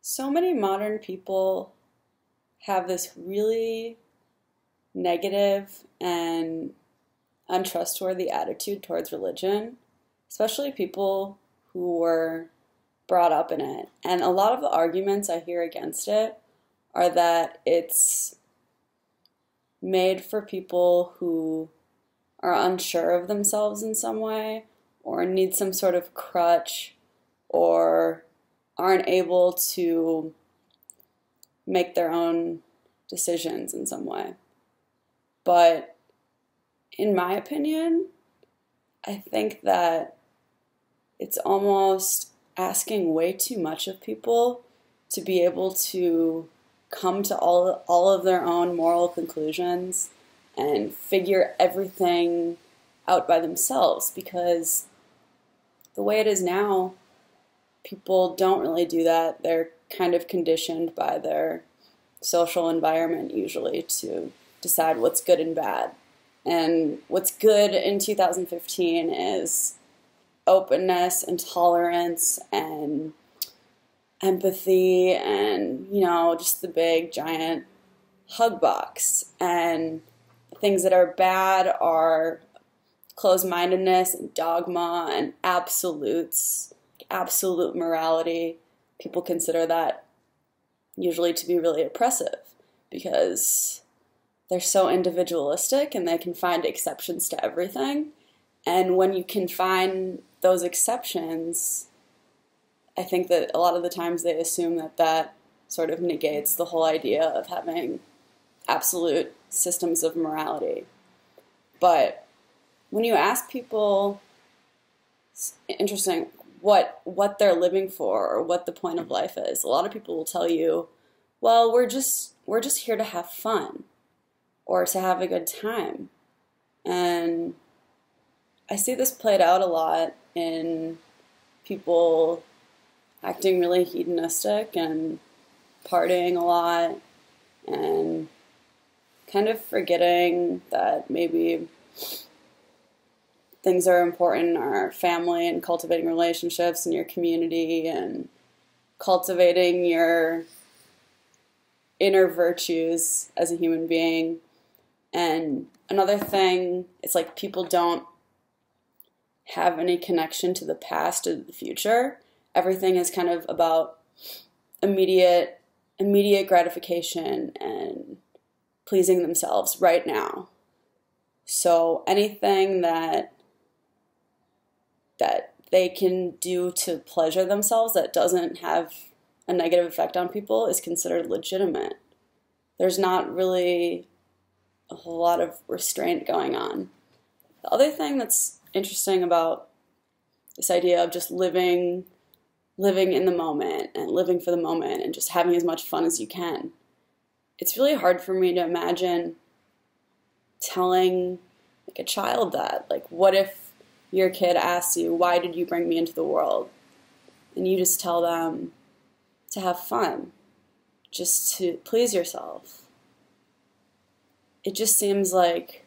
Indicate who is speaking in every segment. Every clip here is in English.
Speaker 1: So many modern people have this really negative and untrustworthy attitude towards religion, especially people who were brought up in it. And a lot of the arguments I hear against it are that it's made for people who are unsure of themselves in some way, or need some sort of crutch, or aren't able to make their own decisions in some way. But in my opinion, I think that it's almost asking way too much of people to be able to come to all of their own moral conclusions and figure everything out by themselves, because the way it is now, people don't really do that. They're kind of conditioned by their social environment usually to decide what's good and bad. And what's good in 2015 is openness and tolerance and empathy and, just the big giant hug box. And things that are bad are closed-mindedness and dogma and absolutes, absolute morality. People consider that usually to be really oppressive because they're so individualistic and they can find exceptions to everything. And when you can find those exceptions, I think that a lot of the times they assume that that sort of negates the whole idea of having absolute systems of morality. But when you ask people, it's interesting, what they're living for or what the point of life is, a lot of people will tell you, well, we're just here to have fun or to have a good time. And I see this played out a lot in people acting really hedonistic and partying a lot and kind of forgetting that maybe things are important in our family and cultivating relationships in your community and cultivating your inner virtues as a human being. And another thing, it's like people don't have any connection to the past or the future. Everything is kind of about immediate gratification and pleasing themselves right now. So anything that they can do to pleasure themselves that doesn't have a negative effect on people is considered legitimate. There's not really a whole lot of restraint going on. The other thing that's interesting about this idea of just living in the moment and living for the moment and just having as much fun as you can, it's really hard for me to imagine telling a child that. What if your kid asks you, why did you bring me into the world? And you just tell them to have fun, just to please yourself. It just seems like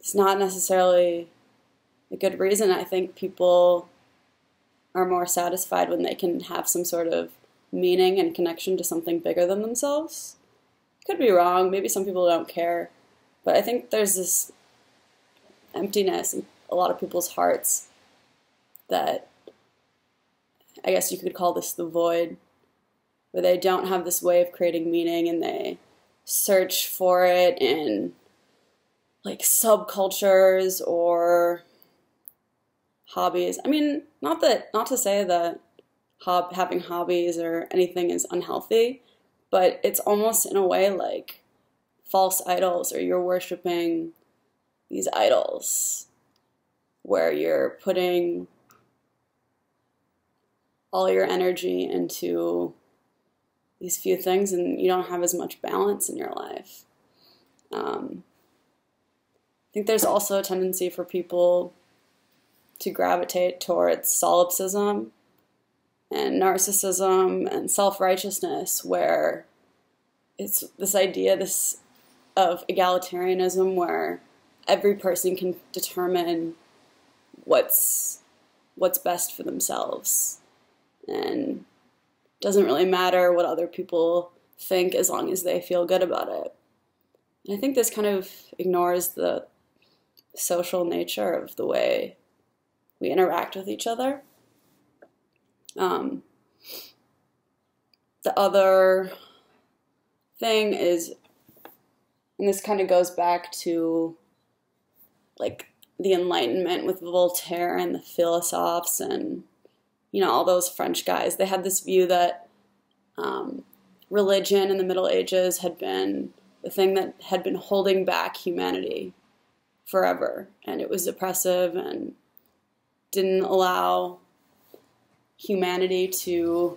Speaker 1: it's not necessarily a good reason. I think people are more satisfied when they can have some sort of meaning and connection to something bigger than themselves. Could be wrong. Maybe some people don't care. But I think there's this emptiness in a lot of people's hearts that I guess you could call this the void, where they don't have this way of creating meaning and they search for it in subcultures or hobbies. I mean, not to say that having hobbies or anything is unhealthy, but it's almost in a way like false idols, or you're worshiping these idols where you're putting all your energy into these few things and you don't have as much balance in your life. I think there's also a tendency for people to gravitate towards solipsism and narcissism and self-righteousness, where it's this idea of egalitarianism where every person can determine what's best for themselves. And doesn't really matter what other people think as long as they feel good about it. And I think this kind of ignores the social nature of the way we interact with each other. The other thing is, and this kind of goes back to like the Enlightenment with Voltaire and the philosophes and, you know, all those French guys. They had this view that religion in the Middle Ages had been the thing that had been holding back humanity forever, and it was oppressive and didn't allow humanity to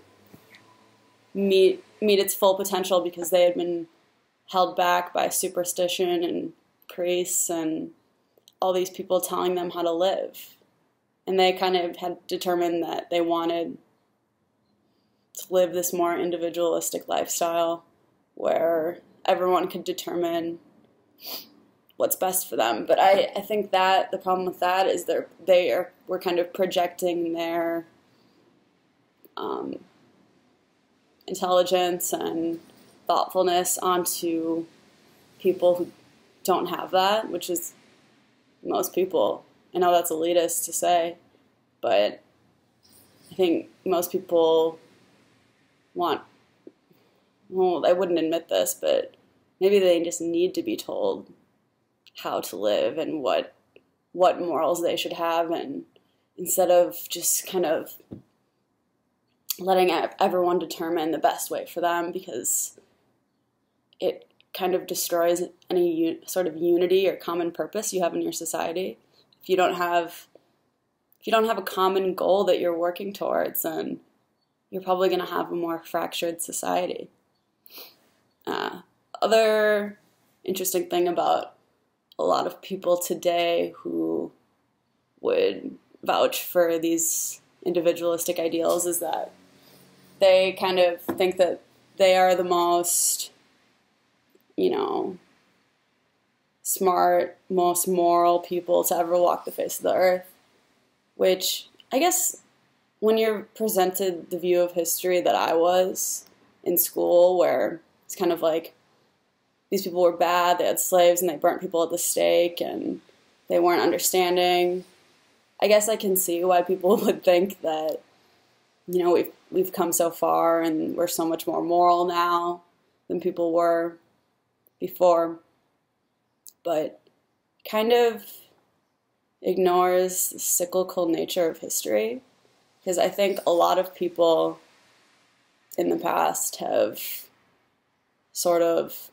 Speaker 1: meet its full potential because they had been held back by superstition and priests and all these people telling them how to live. And they kind of had determined that they wanted to live this more individualistic lifestyle where everyone could determine what's best for them. But I think that the problem with that is we're kind of projecting their intelligence and thoughtfulness onto people who don't have that, which is most people. I know that's elitist to say, but I think most people I wouldn't admit this, but maybe they just need to be told how to live and what morals they should have, and instead of just kind of letting everyone determine the best way for them, because it kind of destroys any sort of unity or common purpose you have in your society. If you don't have a common goal that you're working towards, then you're probably going to have a more fractured society. Other interesting thing about a lot of people today who would vouch for these individualistic ideals is that they kind of think that they are the most, smart, most moral people to ever walk the face of the earth, which I guess when you're presented the view of history that I was in school, where it's kind of like these people were bad, they had slaves and they burnt people at the stake and they weren't understanding, I guess I can see why people would think that, we've come so far and we're so much more moral now than people were before, but kind of ignores the cyclical nature of history, because I think a lot of people in the past have sort of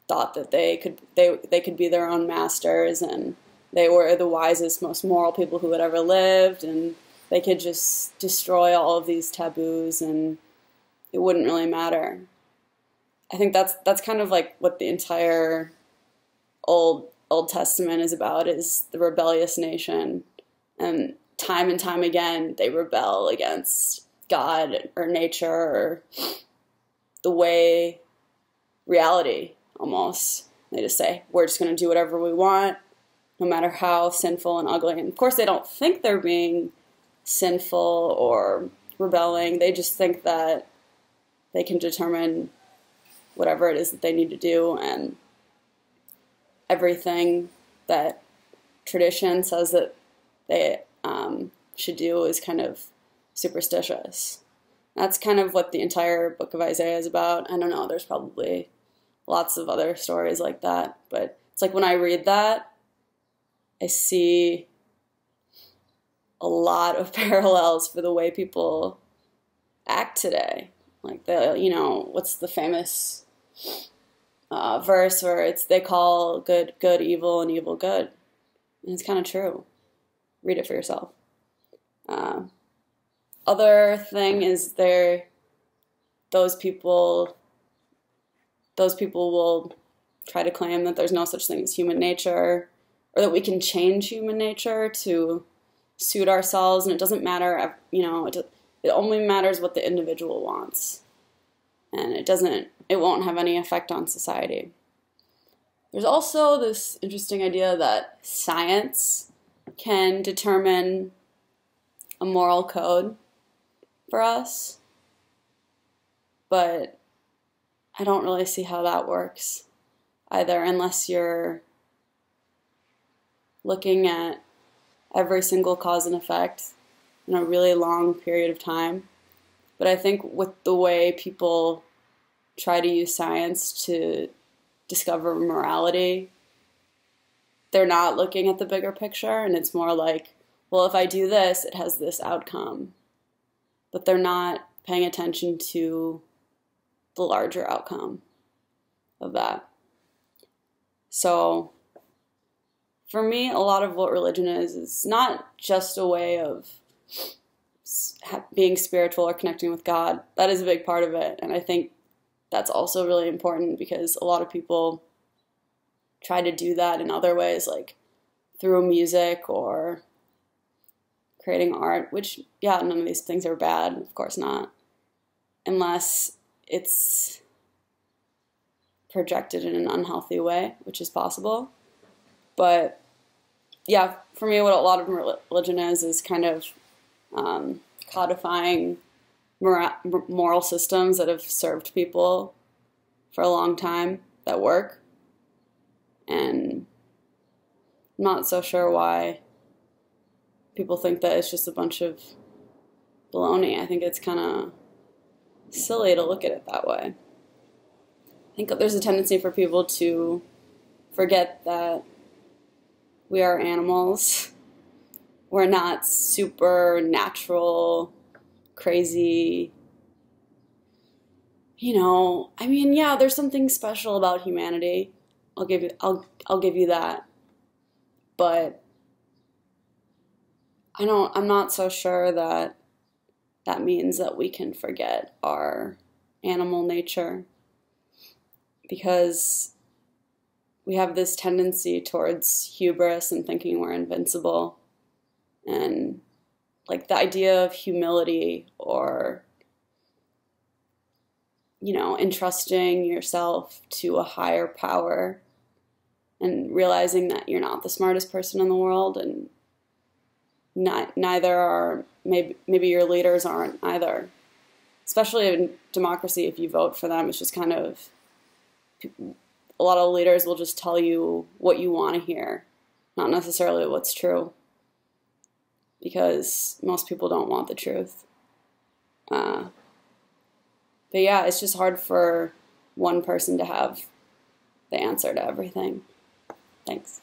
Speaker 1: thought that they could be their own masters and they were the wisest, most moral people who had ever lived, and they could just destroy all of these taboos and it wouldn't really matter. I think that's kind of like what the entire Old Testament is about, is the rebellious nation. And time again, they rebel against God or nature or the way reality, almost. They just say, we're just going to do whatever we want, no matter how sinful and ugly. And of course, they don't think they're being sinful or rebelling. They just think that they can determine whatever it is that they need to do, and everything that tradition says that they should do is kind of superstitious. That's kind of what the entire book of Isaiah is about. I don't know, there's probably lots of other stories like that, but it's like when I read that, I see a lot of parallels for the way people act today. Like what's the famous verse where they call good evil and evil good, and it's kind of true. Read it for yourself. Other thing is those people will try to claim that there's no such thing as human nature, or that we can change human nature to suit ourselves, and it doesn't matter, it only matters what the individual wants, and it won't have any effect on society. There's also this interesting idea that science can determine a moral code for us. But I don't really see how that works either, unless you're looking at every single cause and effect in a really long period of time. But I think with the way people try to use science to discover morality, they're not looking at the bigger picture, and it's more like, well, if I do this, it has this outcome. But they're not paying attention to the larger outcome of that. So for me, a lot of what religion is not just a way of being spiritual or connecting with God. That is a big part of it, and I think that's also really important, because a lot of people try to do that in other ways, like through music or creating art, which, yeah, none of these things are bad, of course not, unless it's projected in an unhealthy way, which is possible. But yeah, for me, what a lot of religion is kind of codifying moral systems that have served people for a long time that work. And I'm not so sure why people think that it's just a bunch of baloney. I think it's kind of silly to look at it that way. I think there's a tendency for people to forget that we are animals. We're not supernatural, crazy, I mean, yeah, there's something special about humanity. I'll give you that. But I'm not so sure that means that we can forget our animal nature, because we have this tendency towards hubris and thinking we're invincible, and like the idea of humility, or entrusting yourself to a higher power and realizing that you're not the smartest person in the world, and neither are maybe your leaders aren't either. Especially in democracy, if you vote for them, it's just kind of, a lot of leaders will just tell you what you want to hear, not necessarily what's true, because most people don't want the truth. But yeah, it's just hard for one person to have the answer to everything. Thanks.